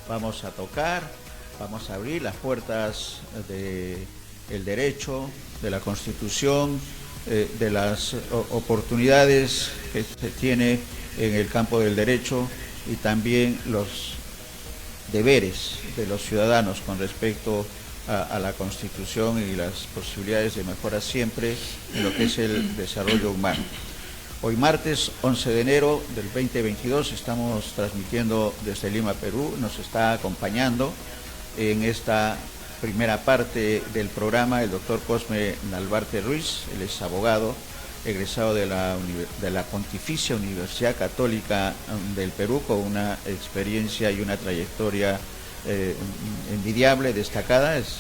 vamos a tocar, vamos a abrir las puertas del derecho, de la Constitución, de las oportunidades que se tiene en el campo del derecho y también los deberes de los ciudadanos con respecto a la Constitución y las posibilidades de mejora siempre en lo que es el desarrollo humano. Hoy martes 11 de enero del 2022 estamos transmitiendo desde Lima, Perú. Nos está acompañando en esta primera parte del programa el doctor Cosme Nalbarte Ruiz. Él es abogado, egresado de la Pontificia Universidad Católica del Perú, con una experiencia y una trayectoria envidiable, destacada. Es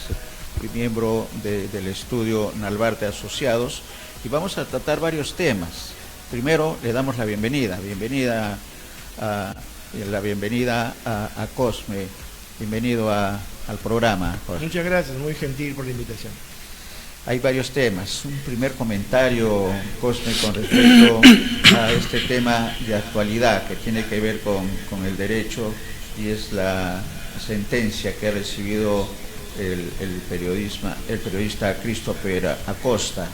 miembro del estudio Nalbarte Asociados, y vamos a tratar varios temas. Primero le damos la bienvenida a Cosme. Bienvenido al programa, Cosme. Muchas gracias, muy gentil por la invitación. Hay varios temas. Un primer comentario, Cosme, con respecto a este tema de actualidad que tiene que ver con el derecho, y es la sentencia que ha recibido el periodista Christopher Acosta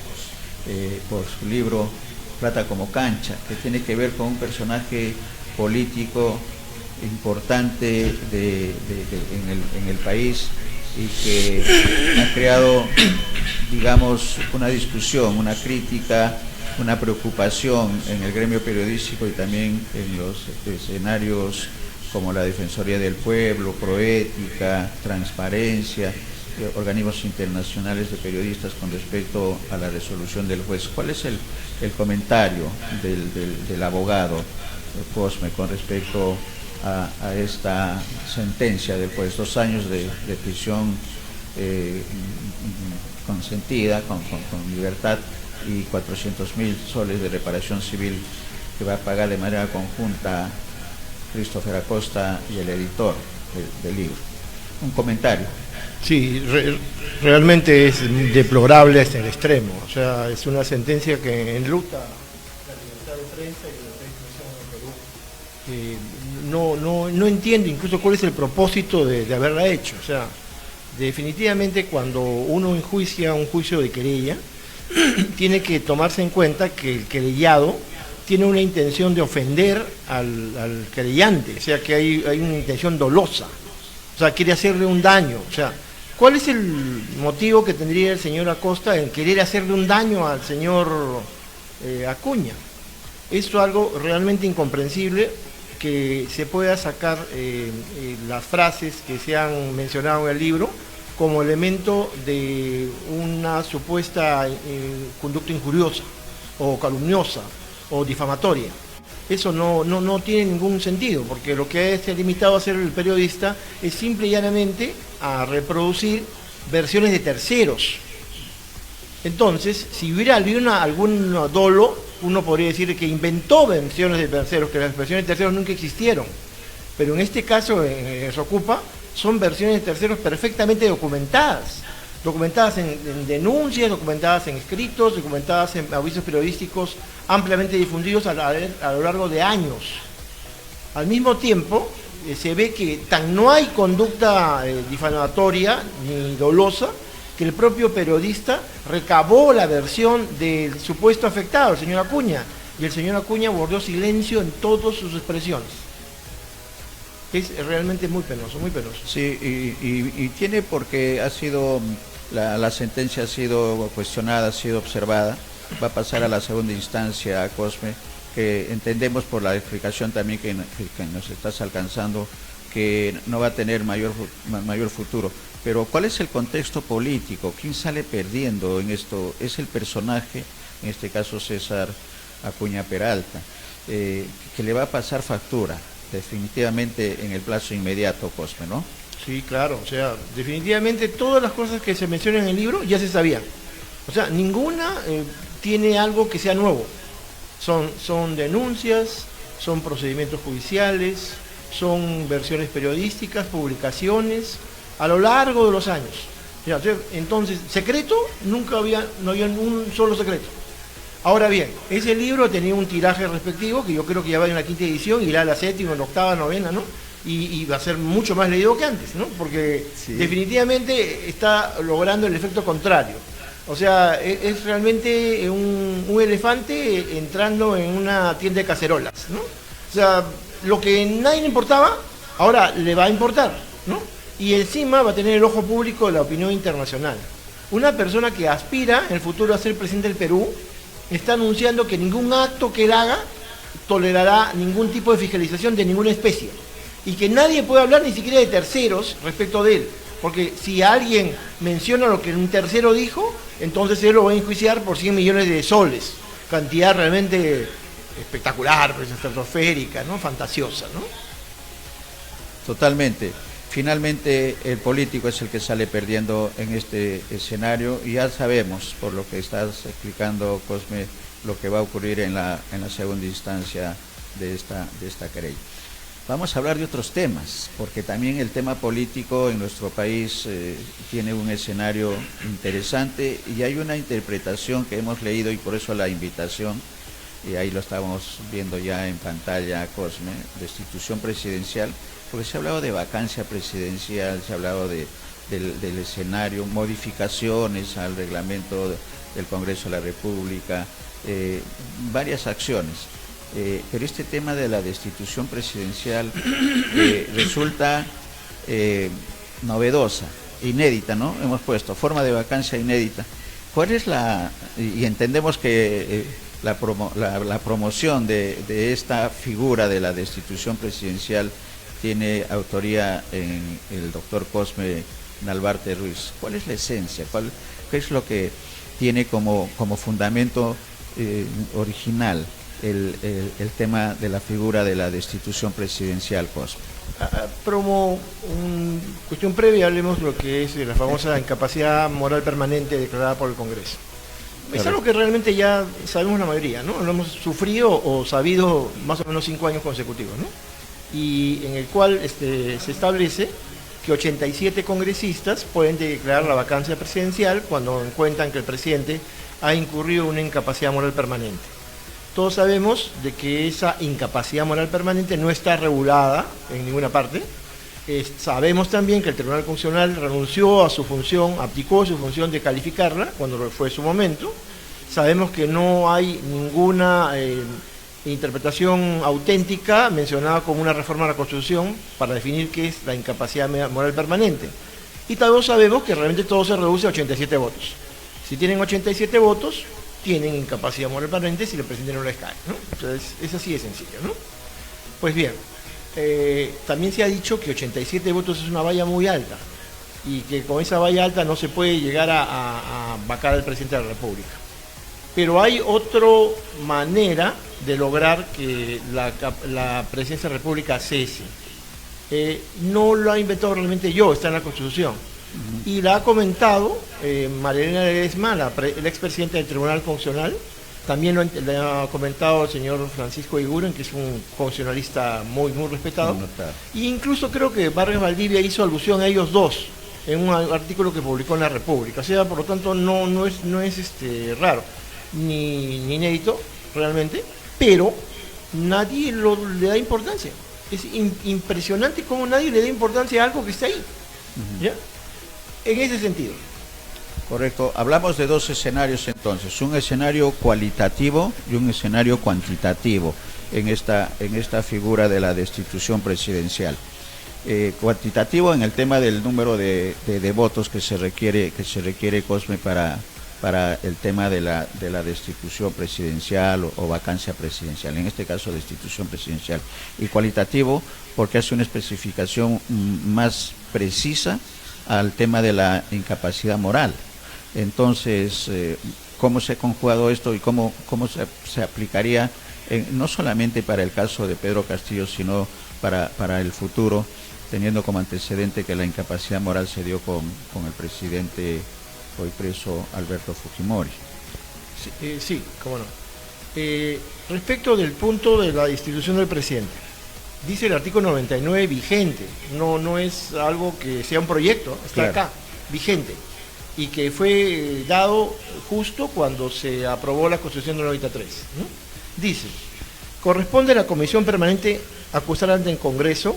por su libro Plata como cancha, que tiene que ver con un personaje político importante en el país, y que ha creado, digamos, una discusión, una crítica, una preocupación en el gremio periodístico y también en los escenarios como la Defensoría del Pueblo, Proética, Transparencia, organismos internacionales de periodistas con respecto a la resolución del juez. ¿Cuál es el comentario del abogado Cosme con respecto a esta sentencia del juez? 2 años de prisión consentida, con libertad, y 400.000 soles de reparación civil que va a pagar de manera conjunta Christopher Acosta y el editor del libro. Un comentario. Sí, realmente es deplorable hasta el extremo. O sea, es una sentencia que enluta la libertad de prensa y la libertad de expresión en Perú. No entiendo incluso cuál es el propósito de haberla hecho. O sea, definitivamente cuando uno enjuicia un juicio de querella, tiene que tomarse en cuenta que el querellado tiene una intención de ofender al querellante, o sea, que hay una intención dolosa, o sea, quiere hacerle un daño. O sea, ¿cuál es el motivo que tendría el señor Acosta en querer hacerle un daño al señor Acuña? Esto es algo realmente incomprensible, que se pueda sacar las frases que se han mencionado en el libro como elemento de una supuesta conducta injuriosa o calumniosa o difamatoria. Eso no tiene ningún sentido, porque lo que se ha limitado a hacer el periodista es simple y llanamente a reproducir versiones de terceros. Entonces, si hubiera algún dolo, uno podría decir que inventó versiones de terceros, que las versiones de terceros nunca existieron. Pero en este caso, en Desocupa, son versiones de terceros perfectamente documentadas en denuncias, documentadas en escritos, documentadas en avisos periodísticos ampliamente difundidos a lo largo de años. Al mismo tiempo, se ve que no hay conducta difamatoria ni dolosa, que el propio periodista recabó la versión del supuesto afectado, el señor Acuña, y el señor Acuña guardó silencio en todas sus expresiones. Es realmente muy penoso, muy penoso. Sí, y tiene, porque ha sido, la sentencia ha sido cuestionada, ha sido observada, va a pasar a la segunda instancia, Cosme, que entendemos por la explicación también que nos estás alcanzando, que no va a tener mayor futuro. Pero ¿cuál es el contexto político? ¿Quién sale perdiendo en esto? Es el personaje, en este caso César Acuña Peralta, que le va a pasar factura definitivamente en el plazo inmediato, Cosme, ¿no? Sí, claro, o sea, definitivamente todas las cosas que se mencionan en el libro ya se sabían. O sea, ninguna tiene algo que sea nuevo. Son denuncias, son procedimientos judiciales, son versiones periodísticas, publicaciones, a lo largo de los años. Ya, entonces, secreto, no había un solo secreto. Ahora bien, ese libro tenía un tiraje respectivo, que yo creo que ya va en la 5ª edición, irá a la 7ª, la 8ª, 9ª, ¿no? y va a ser mucho más leído que antes, ¿no? Porque Sí. definitivamente está logrando el efecto contrario. O sea, es realmente un elefante entrando en una tienda de cacerolas, ¿no? O sea, lo que nadie le importaba, ahora le va a importar, ¿no? Y encima va a tener el ojo público de la opinión internacional. Una persona que aspira en el futuro a ser presidente del Perú está anunciando que ningún acto que él haga tolerará ningún tipo de fiscalización de ninguna especie y que nadie puede hablar ni siquiera de terceros respecto de él, porque si alguien menciona lo que un tercero dijo, entonces él lo va a enjuiciar por 100 millones de soles, cantidad realmente espectacular, pues, estratosférica, ¿no? Fantasiosa, ¿no? Totalmente. Finalmente el político es el que sale perdiendo en este escenario y ya sabemos, por lo que estás explicando, Cosme, lo que va a ocurrir en la segunda instancia de esta querella. Vamos a hablar de otros temas, porque también el tema político en nuestro país tiene un escenario interesante y hay una interpretación que hemos leído y por eso la invitación, y ahí lo estábamos viendo ya en pantalla, Cosme, destitución presidencial, porque se ha hablado de vacancia presidencial, se ha hablado del escenario, modificaciones al reglamento del Congreso de la República, varias acciones. Pero este tema de la destitución presidencial resulta novedosa, inédita, ¿no? Hemos puesto forma de vacancia inédita. ¿Cuál es y entendemos que la promoción de esta figura de la destitución presidencial tiene autoría en el doctor Cosme Nalbarte Ruiz? ¿Cuál es la esencia? ¿Qué es lo que tiene como fundamento original el tema de la figura de la destitución presidencial, Cosme? Cuestión previa, hablemos de lo que es la famosa incapacidad moral permanente declarada por el Congreso. Es algo que realmente ya sabemos la mayoría, ¿no? Lo hemos sufrido o sabido más o menos 5 años consecutivos, ¿no? Y en el cual se establece que 87 congresistas pueden declarar la vacancia presidencial cuando encuentran que el presidente ha incurrido en una incapacidad moral permanente. Todos sabemos de que esa incapacidad moral permanente no está regulada en ninguna parte. Sabemos también que el Tribunal Constitucional renunció a su función, abdicó su función de calificarla cuando fue su momento. Sabemos que no hay ninguna interpretación auténtica mencionada como una reforma a la Constitución para definir qué es la incapacidad moral permanente. Y todos sabemos que realmente todo se reduce a 87 votos. Si tienen 87 votos, tienen incapacidad moral permanente si el presidente no les cae, ¿no? Entonces, es así de sencillo, ¿no? Pues bien, también se ha dicho que 87 votos es una valla muy alta y que con esa valla alta no se puede llegar a vacar al presidente de la República. Pero hay otra manera de lograr que la presidencia de la República cese. No lo ha inventado realmente yo, está en la Constitución. Y la ha comentado María Elena Ledesma, la expresidenta del Tribunal Constitucional. También le ha comentado el señor Francisco Eguren, que es un constitucionalista muy respetado. E incluso creo que Vargas Valdivia hizo alusión a ellos dos en un artículo que publicó en La República. O sea, por lo tanto, no es raro, ni inédito realmente, pero nadie le da importancia. Es impresionante cómo nadie le da importancia a algo que está ahí. ¿Ya? En ese sentido. Correcto. Hablamos de dos escenarios entonces, un escenario cualitativo y un escenario cuantitativo en esta figura de la destitución presidencial. Cuantitativo en el tema del número de votos que se requiere, Cosme, para el tema de la destitución presidencial o vacancia presidencial, en este caso destitución presidencial. Y cualitativo porque hace una especificación más precisa al tema de la incapacidad moral. Entonces, ¿cómo se ha conjugado esto y cómo se aplicaría no solamente para el caso de Pedro Castillo, sino para el futuro, teniendo como antecedente que la incapacidad moral se dio con el presidente hoy preso Alberto Fujimori? Sí, cómo no. Respecto del punto de la destitución del presidente, dice el artículo 99 vigente, no es algo que sea un proyecto, está acá, vigente, y que fue dado justo cuando se aprobó la Constitución del 93, ¿no? Dice, corresponde a la Comisión Permanente acusar ante el Congreso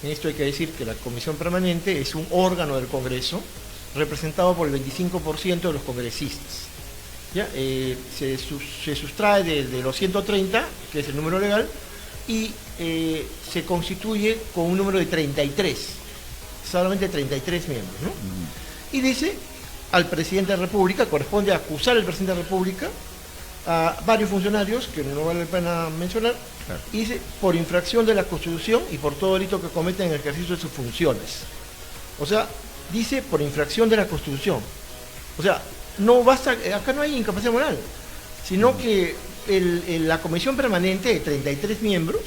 En esto hay que decir que la Comisión Permanente es un órgano del Congreso representado por el 25% de los congresistas. ¿Ya? Se sustrae de los 130, que es el número legal, y se constituye con un número de 33, solamente 33 miembros, ¿no? Y dice, al presidente de la República, corresponde acusar al presidente de la República a varios funcionarios, que no vale la pena mencionar, claro. Y dice, por infracción de la Constitución y por todo delito que cometen en el ejercicio de sus funciones. O sea, dice por infracción de la Constitución. O sea, no basta, acá no hay incapacidad moral, sino que la Comisión Permanente de 33 miembros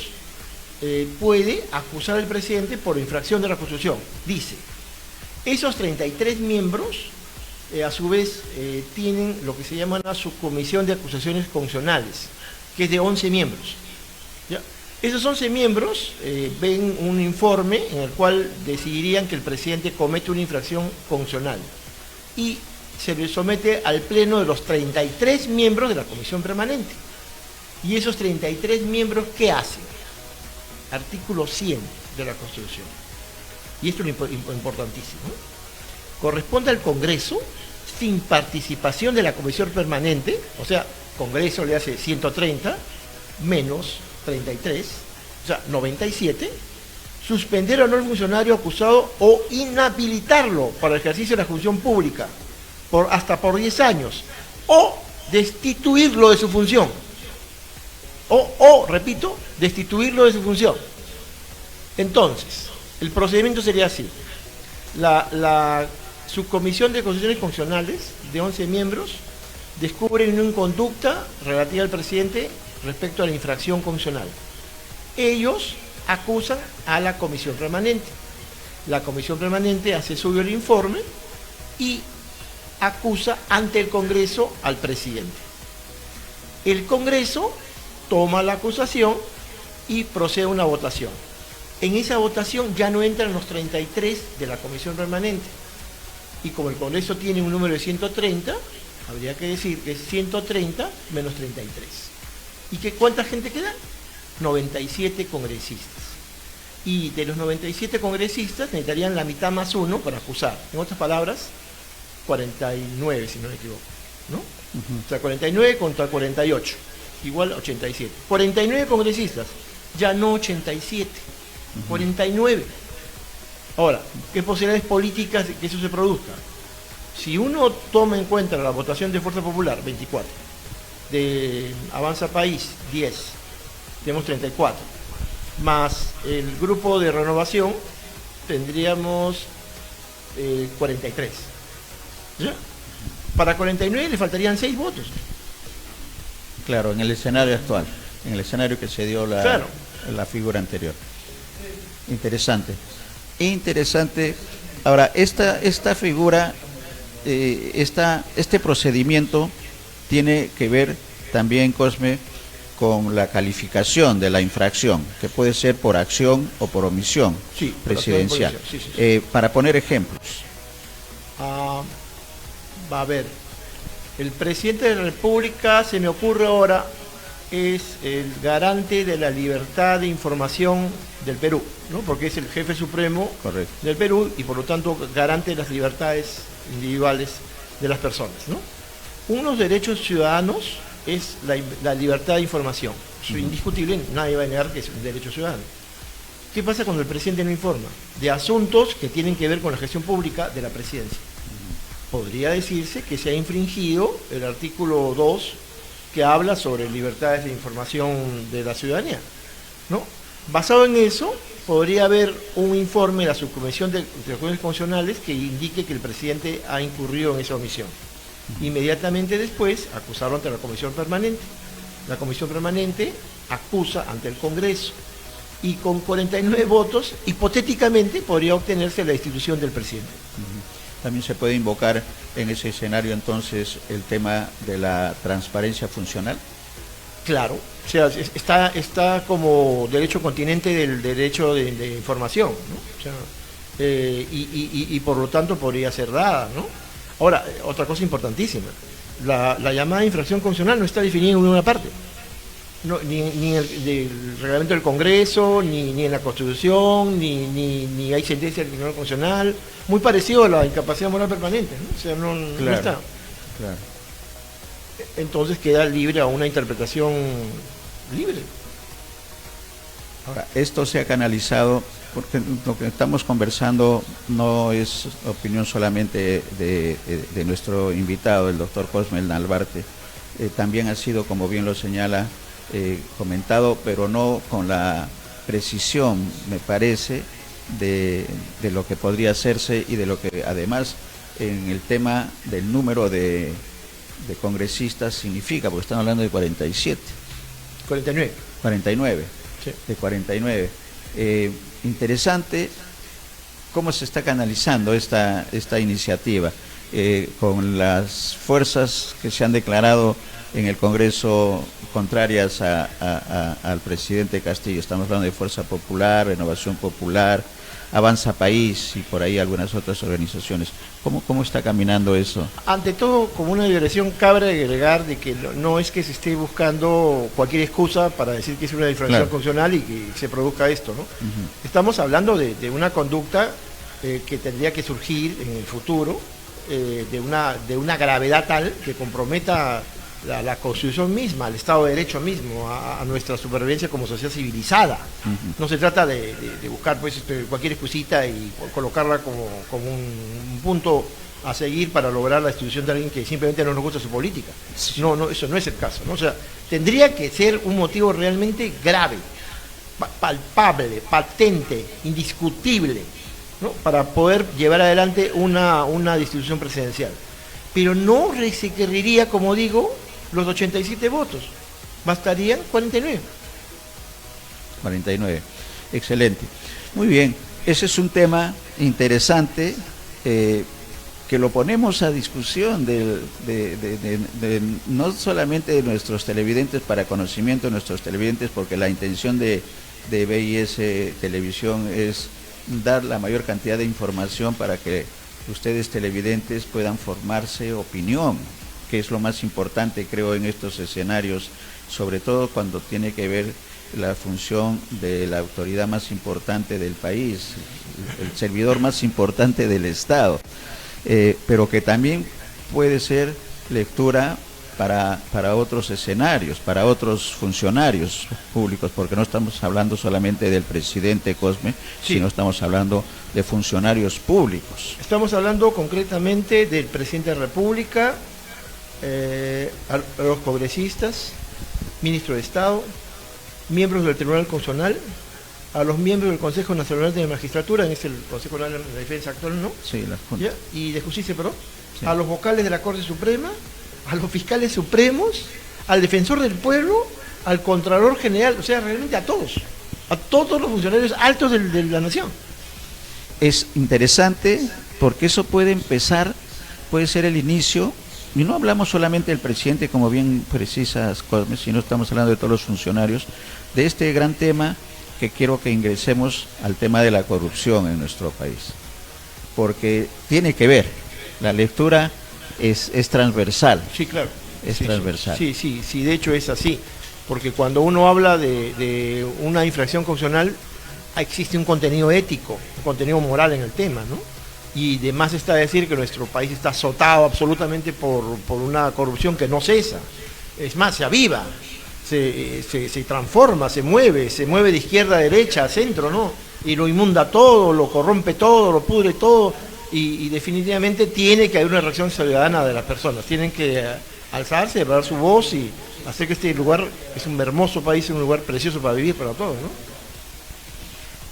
puede acusar al presidente por infracción de la Constitución. Dice, esos 33 miembros a su vez tienen lo que se llama una subcomisión de acusaciones constitucionales, que es de 11 miembros. ¿Ya? Esos 11 miembros ven un informe en el cual decidirían que el presidente comete una infracción constitucional y se le somete al pleno de los 33 miembros de la Comisión Permanente. ¿Y esos 33 miembros qué hacen? Artículo 100 de la Constitución. Y esto es lo importantísimo. Corresponde al Congreso, sin participación de la Comisión Permanente, o sea, Congreso le hace 130 menos 33, o sea, 97, suspender o no al funcionario acusado o inhabilitarlo para el ejercicio de la función pública hasta por 10 años, o destituirlo de su función, repito, destituirlo de su función. Entonces, el procedimiento sería así. La subcomisión de acusaciones constitucionales de 11 miembros descubren una conducta relativa al presidente respecto a la infracción constitucional. Ellos acusan a la Comisión Permanente. La Comisión Permanente hace suyo el informe y acusa ante el Congreso al presidente. El Congreso toma la acusación y procede a una votación. En esa votación ya no entran los 33 de la Comisión Permanente. Y como el Congreso tiene un número de 130, habría que decir que es 130 menos 33. ¿Y cuánta gente queda? 97 congresistas. Y de los 97 congresistas necesitarían la mitad más uno para acusar. En otras palabras, 49, si no me equivoco, ¿no? O sea, 49 contra 48, igual 87. 49 congresistas, ya no 87, 49. Ahora, ¿qué posibilidades políticas de que eso se produzca? Si uno toma en cuenta la votación de Fuerza Popular, 24, de Avanza País, 10, tenemos 34, más el grupo de Renovación, tendríamos 43. ¿Ya? Para 49 le faltarían 6 votos. Claro, en el escenario actual, en el escenario que se dio claro, la figura anterior. Interesante. Interesante. Ahora, esta figura, este procedimiento tiene que ver también, Cosme, con la calificación de la infracción, que puede ser por acción o por omisión presidencial. Sí. Para poner ejemplos. Va a ver, el presidente de la República, se me ocurre ahora, es el garante de la libertad de información del Perú, ¿no? Porque es el jefe supremo del Perú y por lo tanto garante de las libertades individuales de las personas, ¿no? Unos derechos ciudadanos es la libertad de información. Eso es indiscutible, nadie va a negar que es un derecho ciudadano. ¿Qué pasa cuando el presidente no informa? De asuntos que tienen que ver con la gestión pública de la presidencia. Podría decirse que se ha infringido el artículo 2 que habla sobre libertades de información de la ciudadanía, ¿no? Basado en eso, podría haber un informe de la subcomisión de acusaciones constitucionales que indique que el presidente ha incurrido en esa omisión. Inmediatamente después, acusarlo ante la Comisión Permanente. La Comisión Permanente acusa ante el Congreso y con 49 votos, hipotéticamente, podría obtenerse la destitución del presidente. También se puede invocar en ese escenario entonces el tema de la transparencia funcional. Claro, o sea, está como derecho continente del derecho de información, ¿no? O sea, y por lo tanto podría ser dada, ¿no? Ahora, otra cosa importantísima, la llamada infracción constitucional no está definida en ninguna parte. No, ni el del reglamento del Congreso, ni en la Constitución, ni hay sentencia del Tribunal Constitucional, muy parecido a la incapacidad moral permanente, ¿no? O sea, no está. Claro. Entonces queda libre a una interpretación libre. Ahora, esto se ha canalizado, porque lo que estamos conversando no es opinión solamente de nuestro invitado, el doctor Cosme Narvarte, también ha sido, como bien lo señala, comentado, pero no con la precisión, me parece, de lo que podría hacerse y de lo que además en el tema del número de congresistas significa, porque están hablando de 47. 49. Sí. De 49. Interesante cómo se está canalizando esta iniciativa, con las fuerzas que se han declarado en el Congreso contrarias al presidente Castillo. Estamos hablando de Fuerza Popular, Renovación Popular, Avanza País y por ahí algunas otras organizaciones. ¿Cómo está caminando eso? Ante todo, como una digresión, cabe agregar de que no es que se esté buscando cualquier excusa para decir que es una infracción constitucional y que se produzca esto, ¿no? Estamos hablando de una conducta que tendría que surgir en el futuro, de una gravedad tal que comprometa la Constitución misma, al Estado de Derecho mismo, a nuestra supervivencia como sociedad civilizada. No se trata de buscar pues cualquier excusita y colocarla como un punto a seguir para lograr la destitución de alguien que simplemente no nos gusta su política. No, eso no es el caso, ¿no? O sea, tendría que ser un motivo realmente grave, palpable, patente, indiscutible, ¿no? Para poder llevar adelante una destitución presidencial. Pero no se requeriría, como digo, los 87 votos, bastarían 49. 49, excelente. Muy bien, ese es un tema interesante que lo ponemos a discusión no solamente de nuestros televidentes, para conocimiento de nuestros televidentes, porque la intención de BIS Televisión es dar la mayor cantidad de información para que ustedes televidentes puedan formarse opinión, que es lo más importante, creo, en estos escenarios, sobre todo cuando tiene que ver la función de la autoridad más importante del país, el servidor más importante del Estado, pero que también puede ser lectura para otros escenarios, para otros funcionarios públicos, porque no estamos hablando solamente del presidente Cosme, sino estamos hablando de funcionarios públicos. Estamos hablando concretamente del presidente de la República, a los congresistas, ministro de Estado, miembros del Tribunal Constitucional, a los miembros del Consejo Nacional de Magistratura, en el Consejo Nacional de Defensa actual, ¿no? Sí, la Junta. Y de Justicia, perdón. Sí. A los vocales de la Corte Suprema, a los fiscales supremos, al defensor del pueblo, al Contralor General, o sea, realmente a todos los funcionarios altos de la nación. Es interesante porque eso puede ser el inicio, y no hablamos solamente del presidente, como bien precisas, Cosme, sino estamos hablando de todos los funcionarios, de este gran tema que quiero que ingresemos al tema de la corrupción en nuestro país, porque tiene que ver, la lectura es transversal. Sí, claro. Es transversal. Sí, de hecho es así, porque cuando uno habla de una infracción constitucional, existe un contenido ético, un contenido moral en el tema, ¿no? Y de más está decir que nuestro país está azotado absolutamente por una corrupción que no cesa, es más, se aviva, se transforma, se mueve de izquierda a derecha, a centro, ¿no? Y lo inmunda todo, lo corrompe todo, lo pudre todo, y definitivamente tiene que haber una reacción ciudadana de las personas, tienen que alzarse, dar su voz y hacer que este lugar, es un hermoso país, un lugar precioso para vivir para todos, ¿no?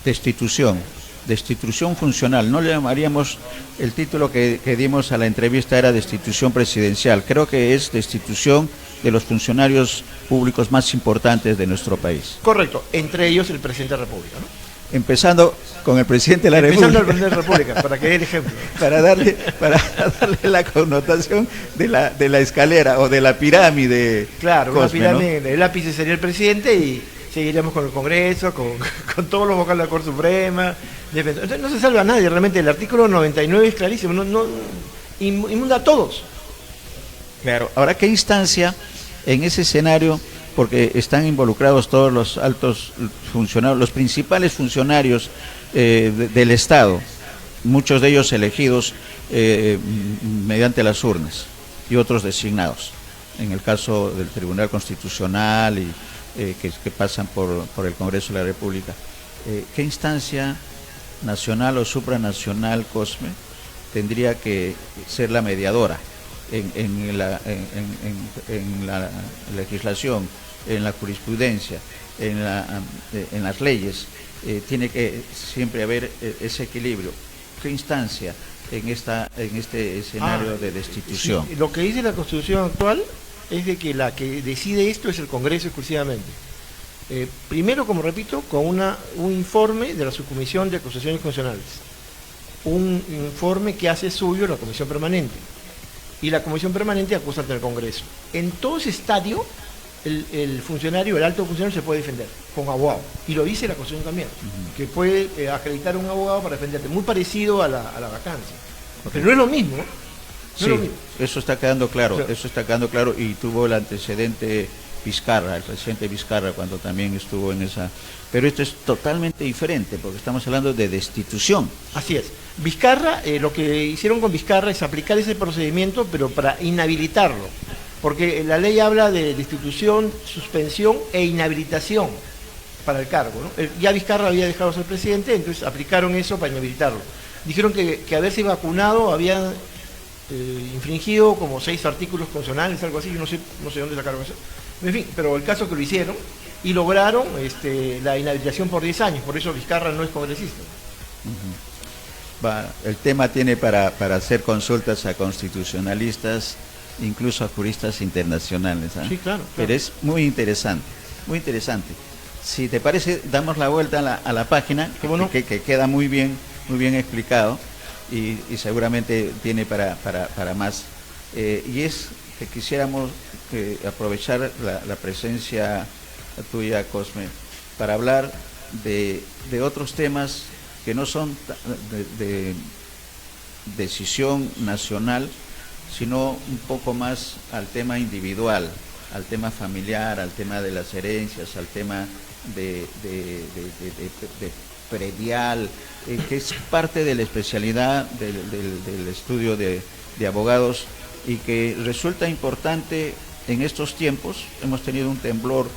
Destitución funcional, no le llamaríamos, el título que dimos a la entrevista era destitución presidencial, creo que es destitución de los funcionarios públicos más importantes de nuestro país. Correcto, entre ellos el presidente de la República, ¿no? Empezando con el presidente de la República. Empezando el presidente de la República, para que dé el ejemplo. para darle la connotación de la escalera o de la pirámide. Claro, Cosme, una pirámide, ¿no? El ápice sería el presidente y seguiríamos con el Congreso, con todos los vocales de la Corte Suprema. Entonces no se salva a nadie, realmente el artículo 99 es clarísimo, no inmunda a todos. Claro, ahora, ¿qué instancia en ese escenario porque están involucrados todos los altos funcionarios, los principales funcionarios del Estado, muchos de ellos elegidos mediante las urnas y otros designados, en el caso del Tribunal Constitucional y que pasan por el Congreso de la República. ¿Qué instancia nacional o supranacional, Cosme, tendría que ser la mediadora en la legislación, en la jurisprudencia, en las leyes? Tiene que siempre haber ese equilibrio. ¿Qué instancia en este escenario de destitución? Sí, lo que dice la Constitución actual es de que la que decide esto es el Congreso exclusivamente. Primero, como repito, con un informe de la Subcomisión de Acusaciones Constitucionales, un informe que hace suyo la Comisión Permanente, y la Comisión Permanente acusa ante el Congreso. En todo ese estadio, el funcionario, el alto funcionario, se puede defender con abogado, y lo dice la Constitución también, que puede acreditar un abogado para defenderte, muy parecido a la vacancia. Pero no es lo mismo, ¿no? Sí, eso está quedando claro, y tuvo el antecedente Vizcarra, el presidente Vizcarra, cuando también estuvo en esa. Pero esto es totalmente diferente, porque estamos hablando de destitución. Así es. Vizcarra, lo que hicieron con Vizcarra es aplicar ese procedimiento, pero para inhabilitarlo, porque la ley habla de destitución, suspensión e inhabilitación para el cargo, ¿no? Ya Vizcarra había dejado de ser presidente, entonces aplicaron eso para inhabilitarlo. Dijeron que haberse vacunado había infringido como 6 artículos constitucionales, algo así, yo no sé dónde sacaron eso. En fin, pero el caso es que lo hicieron y lograron la inhabilitación por 10 años, por eso Vizcarra no es congresista. El tema tiene para hacer consultas a constitucionalistas, incluso a juristas internacionales. Sí, claro. Pero es muy interesante, muy interesante. Si te parece, damos la vuelta a la página, no? que queda muy bien explicado, y seguramente tiene para más. Y es que quisiéramos aprovechar la presencia tuya, Cosme, para hablar de otros temas que no son de decisión nacional, sino un poco más al tema individual, al tema familiar, al tema de las herencias, al tema de predial, que es parte de la especialidad del estudio de abogados, y que resulta importante en estos tiempos. Hemos tenido un temblor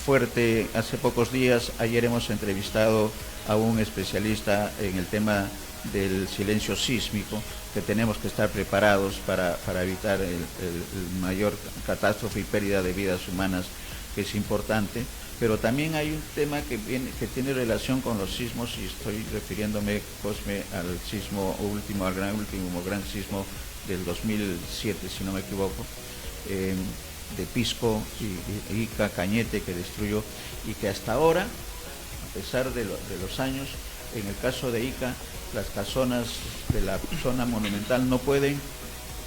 fuerte hace pocos días. Ayer hemos entrevistado a un especialista en el tema del silencio sísmico, que tenemos que estar preparados para evitar el mayor catástrofe y pérdida de vidas humanas, que es importante. Pero también hay un tema que tiene relación con los sismos, y estoy refiriéndome, Cosme, al sismo último, al último gran sismo del 2007, si no me equivoco, de Pisco y Ica, Cañete, que destruyó, y que hasta ahora, a pesar de los años, en el caso de Ica, las casonas de la zona monumental no pueden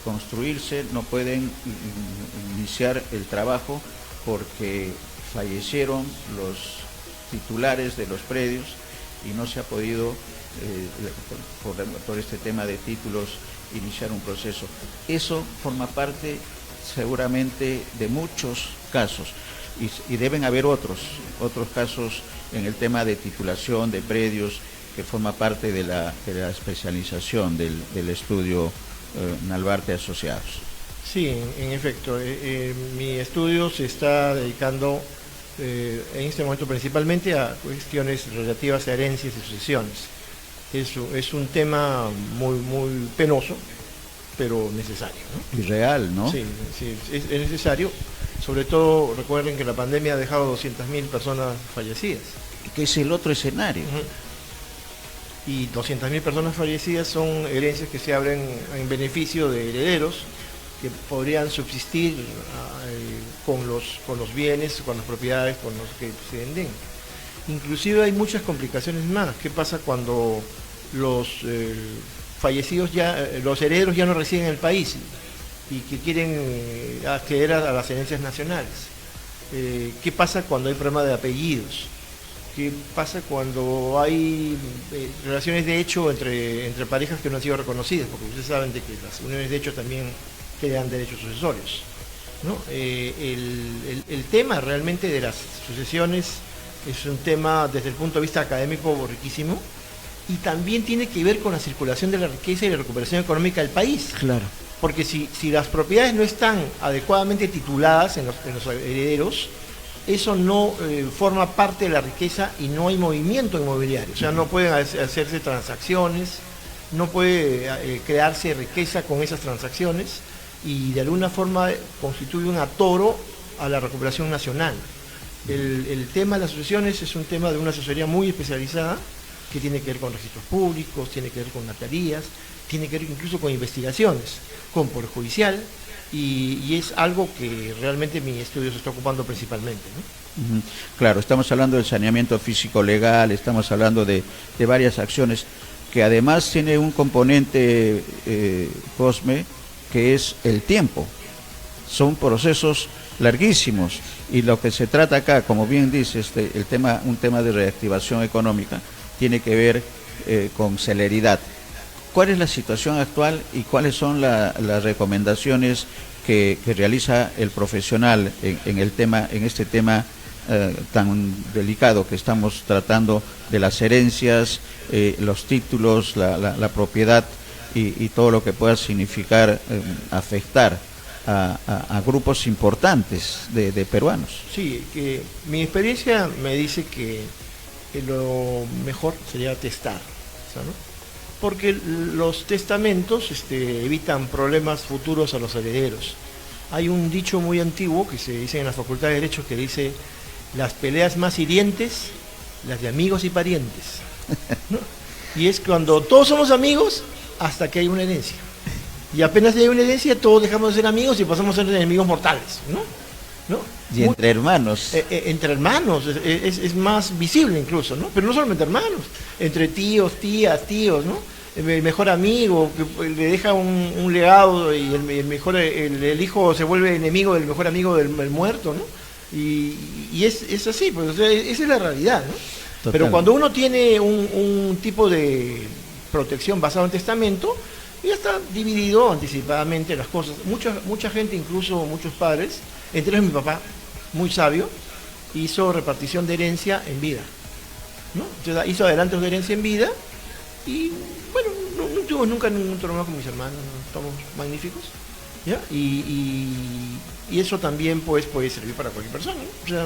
construirse, no pueden iniciar el trabajo, porque fallecieron los titulares de los predios y no se ha podido, por este tema de títulos, iniciar un proceso. Eso forma parte seguramente de muchos casos, y deben haber otros casos en el tema de titulación de predios, que forma parte de la especialización del estudio Nalbarte Asociados. Sí, en efecto, mi estudio se está dedicando en este momento principalmente a cuestiones relativas a herencias y sucesiones. Es un tema muy penoso, pero necesario, ¿no? Y real, ¿no? Sí, es necesario. Sobre todo, recuerden que la pandemia ha dejado 200.000 personas fallecidas. Que es el otro escenario. Y 200.000 personas fallecidas son herencias que se abren en beneficio de herederos que podrían subsistir con los bienes, con las propiedades, con los que se venden. Inclusive hay muchas complicaciones más. ¿Qué pasa cuando los fallecidos los herederos ya no residen en el país y que quieren acceder a las herencias nacionales? ¿Qué pasa cuando hay problema de apellidos? ¿Qué pasa cuando hay relaciones de hecho entre parejas que no han sido reconocidas? Porque ustedes saben de que las uniones de hecho también crean derechos sucesorios. ¿no? El tema realmente de las sucesiones es un tema desde el punto de vista académico riquísimo, y también tiene que ver con la circulación de la riqueza y la recuperación económica del país. Claro. Porque si las propiedades no están adecuadamente tituladas en los herederos, eso no forma parte de la riqueza y no hay movimiento inmobiliario. O sea, no pueden hacerse transacciones, no puede crearse riqueza con esas transacciones, y de alguna forma constituye un atoro a la recuperación nacional. El tema de las sucesiones es un tema de una asesoría muy especializada, que tiene que ver con registros públicos, tiene que ver con notarías, tiene que ver incluso con investigaciones, con Poder Judicial, y es algo que realmente mi estudio se está ocupando principalmente, ¿no? Claro, estamos hablando del saneamiento físico-legal, estamos hablando de varias acciones, que además tiene un componente, Cosme, que es el tiempo. Son procesos larguísimos, y lo que se trata acá, como bien dice, un tema de reactivación económica, tiene que ver con celeridad. ¿Cuál es la situación actual y cuáles son las recomendaciones que realiza el profesional en este tema tan delicado que estamos tratando, de las herencias, los títulos, la propiedad y todo lo que pueda significar afectar a grupos importantes de peruanos? Sí, que mi experiencia me dice que lo mejor sería testar, ¿no? Porque los testamentos evitan problemas futuros a los herederos. Hay un dicho muy antiguo que se dice en la Facultad de Derecho, que dice: las peleas más hirientes, las de amigos y parientes, ¿no? Y es cuando todos somos amigos hasta que hay una herencia. Y apenas hay una herencia, todos dejamos de ser amigos y pasamos a ser enemigos mortales, ¿no? Y entre hermanos. Entre hermanos, es más visible incluso, ¿no? Pero no solamente hermanos, entre tíos, tías, tíos, ¿no? El mejor amigo que le deja un legado, y el hijo se vuelve enemigo del mejor amigo del muerto, ¿no? Y es así, pues, o sea, esa es la realidad, ¿no? Total. Pero cuando uno tiene un tipo de protección basado en testamento, ya está dividido anticipadamente las cosas. Mucha gente, incluso muchos padres, entre ellos mi papá, muy sabio, hizo repartición de herencia en vida, ¿no? Entonces, hizo adelantos de herencia en vida, y bueno, no tuvo nunca ningún problema con mis hermanos, ¿no? Estamos magníficos, ¿ya? Y eso también pues puede servir para cualquier persona, ¿no? O sea,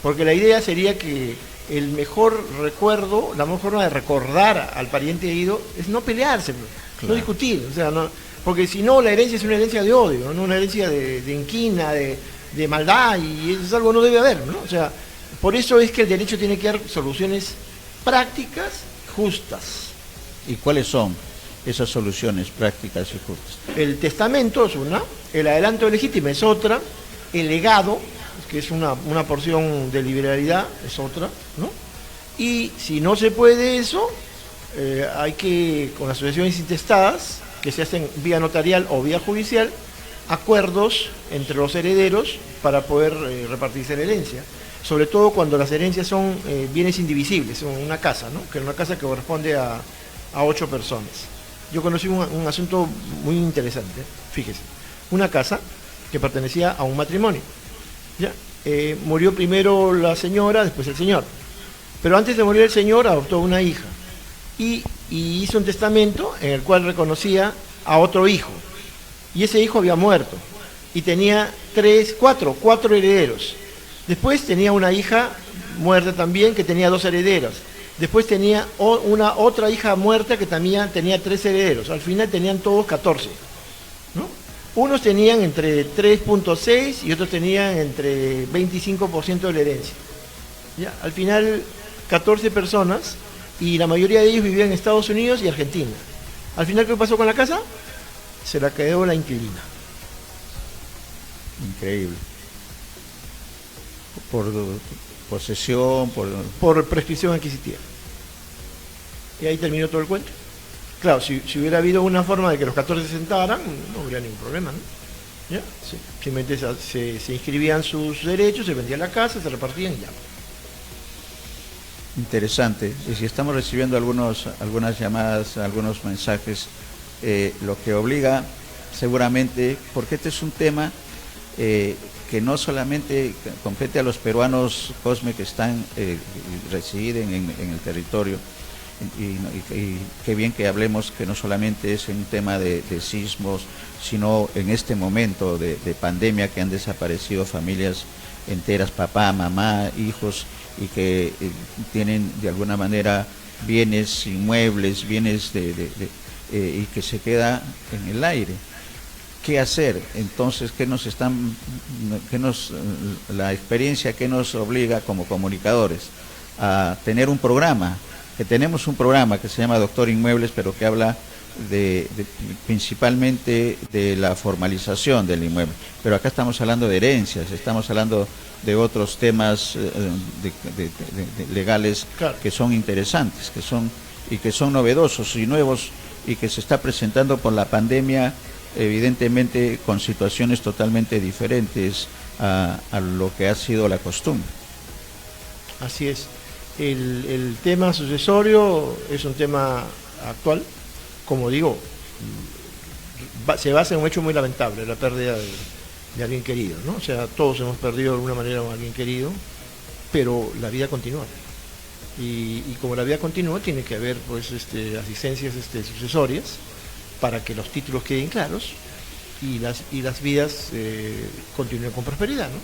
porque la idea sería que el mejor recuerdo, la mejor forma de recordar al pariente ido es no pelearse, claro, no discutir, o sea, no, porque si no, la herencia es una herencia de odio, ¿no? Una herencia de inquina, de maldad, y eso es algo que no debe haber, ¿no? O sea, por eso es que el derecho tiene que dar soluciones prácticas, justas. ¿Y cuáles son esas soluciones prácticas y justas? El testamento es una, el adelanto legítimo es otra, el legado, que es una porción de liberalidad, es otra, ¿no? Y si no se puede eso, hay que, con asociaciones intestadas, que se hacen vía notarial o vía judicial, acuerdos entre los herederos para poder repartirse la herencia. Sobre todo cuando las herencias son bienes indivisibles, son una casa, ¿no? Que es una casa que corresponde a 8 personas. Yo conocí un asunto muy interesante, fíjese. Una casa que pertenecía a un matrimonio. ¿Ya? Murió primero la señora, después el señor. Pero antes de morir el señor, adoptó una hija. Y hizo un testamento en el cual reconocía a otro hijo. Y ese hijo había muerto. Y tenía cuatro herederos. Después tenía una hija muerta también, que tenía 2 herederos. Después tenía otra hija muerta que también tenía 3 herederos. Al final tenían todos 14, ¿no? Unos tenían entre 3.6 y otros tenían entre 25% de la herencia. ¿Ya? Al final 14 personas, y la mayoría de ellos vivían en Estados Unidos y Argentina. Al final, ¿qué pasó con la casa? Se la quedó la inquilina. Increíble. Por posesión, por prescripción adquisitiva. Y ahí terminó todo el cuento. Claro, si hubiera habido una forma de que los 14 se sentaran, no habría ningún problema, ¿no? ¿Ya? Sí. Simplemente se inscribían sus derechos, se vendía la casa, se repartían y ya. Interesante. Y si estamos recibiendo algunas llamadas, algunos mensajes, lo que obliga seguramente, porque este es un tema que no solamente compete a los peruanos, Cosme, que están, residen en el territorio, y qué bien que hablemos que no solamente es un tema de sismos, sino en este momento de pandemia que han desaparecido familias enteras, papá, mamá, hijos, y que tienen de alguna manera bienes inmuebles, bienes y que se queda en el aire. ¿Qué hacer? Entonces, la experiencia que nos obliga como comunicadores a tener un programa, que tenemos un programa que se llama Doctor Inmuebles, pero que habla principalmente de la formalización del inmueble. Pero acá estamos hablando de herencias, estamos hablando de otros temas legales, claro, que son interesantes, que son novedosos y nuevos, y que se está presentando por la pandemia, evidentemente con situaciones totalmente diferentes a lo que ha sido la costumbre. Así es. El tema sucesorio es un tema actual, como digo, se basa en un hecho muy lamentable, la pérdida de alguien querido, ¿no? O sea, todos hemos perdido de alguna manera a alguien querido, pero la vida continúa. Y como la vida continúa, tiene que haber pues asistencias sucesorias para que los títulos queden claros y las vidas continúen con prosperidad, ¿no?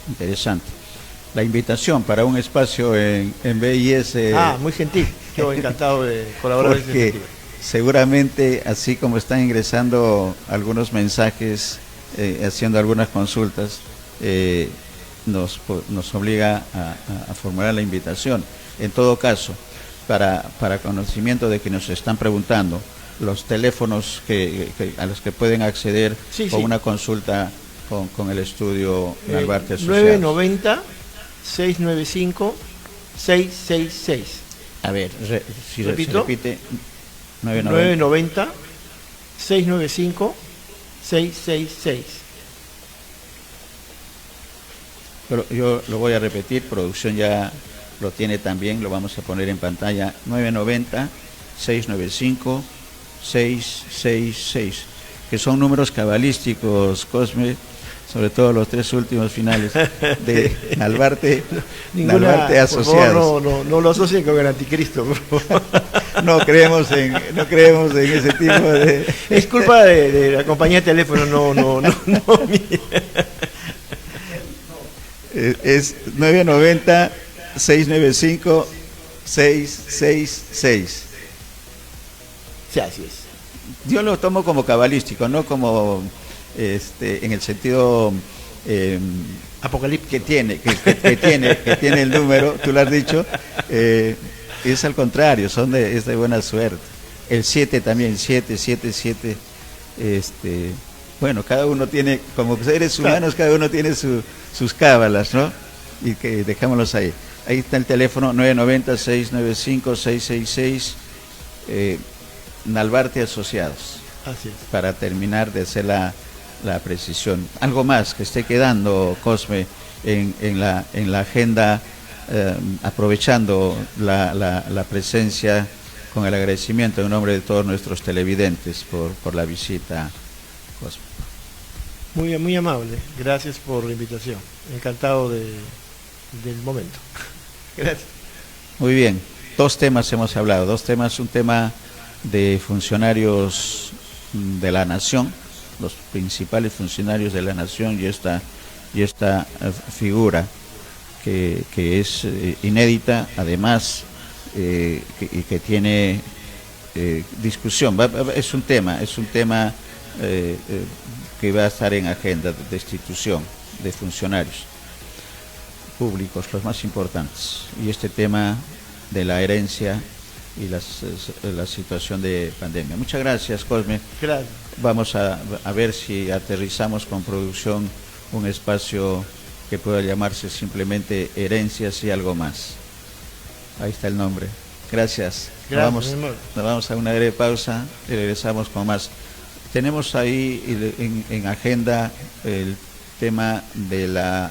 Interesante. La invitación para un espacio en BIS. Muy gentil, yo encantado de colaborar. Porque seguramente, así como están ingresando algunos mensajes, haciendo algunas consultas, nos obliga a formular la invitación. En todo caso, para conocimiento de que nos están preguntando, los teléfonos a los que pueden acceder con una consulta con el estudio Nalbarte Asociados. 990 695 666. A ver, si repito, repite. 990 695 666. Pero yo lo voy a repetir, producción ya lo tiene también, lo vamos a poner en pantalla. 990 695 666, que son números cabalísticos, Cosme, sobre todo los tres últimos finales de Nalbarte Asociados. No lo asocien con el anticristo, por favor. No creemos en ese tipo de... Es culpa de la compañía de teléfono, no mía. Es 990 695 666. Sí, así es. Yo lo tomo como cabalístico, no como en el sentido apocalíptico que tiene el número, tú lo has dicho, es al contrario, es de buena suerte. El 7 también, 7, bueno, cada uno tiene, como seres humanos, cada uno tiene sus cábalas, ¿no? Y que dejémoslos ahí. Ahí está el teléfono 990-695-666, Nalbarte Asociados. Así es. Para terminar de hacer la precisión. Algo más que esté quedando, Cosme, en la agenda, aprovechando la presencia, con el agradecimiento en nombre de todos nuestros televidentes por la visita, Cosme. Muy, muy amable, gracias por la invitación, encantado del momento. Gracias. Muy bien, dos temas hemos hablado, un tema de funcionarios de la nación, los principales funcionarios de la nación, y esta figura que es inédita, además, y que tiene discusión. Es un tema que va a estar en agenda de destitución de funcionarios públicos, los más importantes, y este tema de la herencia y la situación de pandemia. Muchas gracias, Cosme. Gracias. Vamos a ver si aterrizamos con producción un espacio que pueda llamarse simplemente Herencias y algo más. Ahí está el nombre. Gracias. Nos vamos a una breve pausa y regresamos con más. Tenemos ahí en agenda el tema de la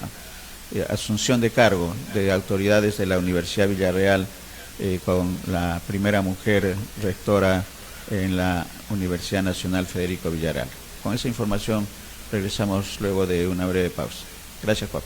asunción de cargo de autoridades de la Universidad Villarreal, con la primera mujer rectora en la Universidad Nacional Federico Villarreal. Con esa información Regresamos luego de una breve pausa. Gracias, Juan.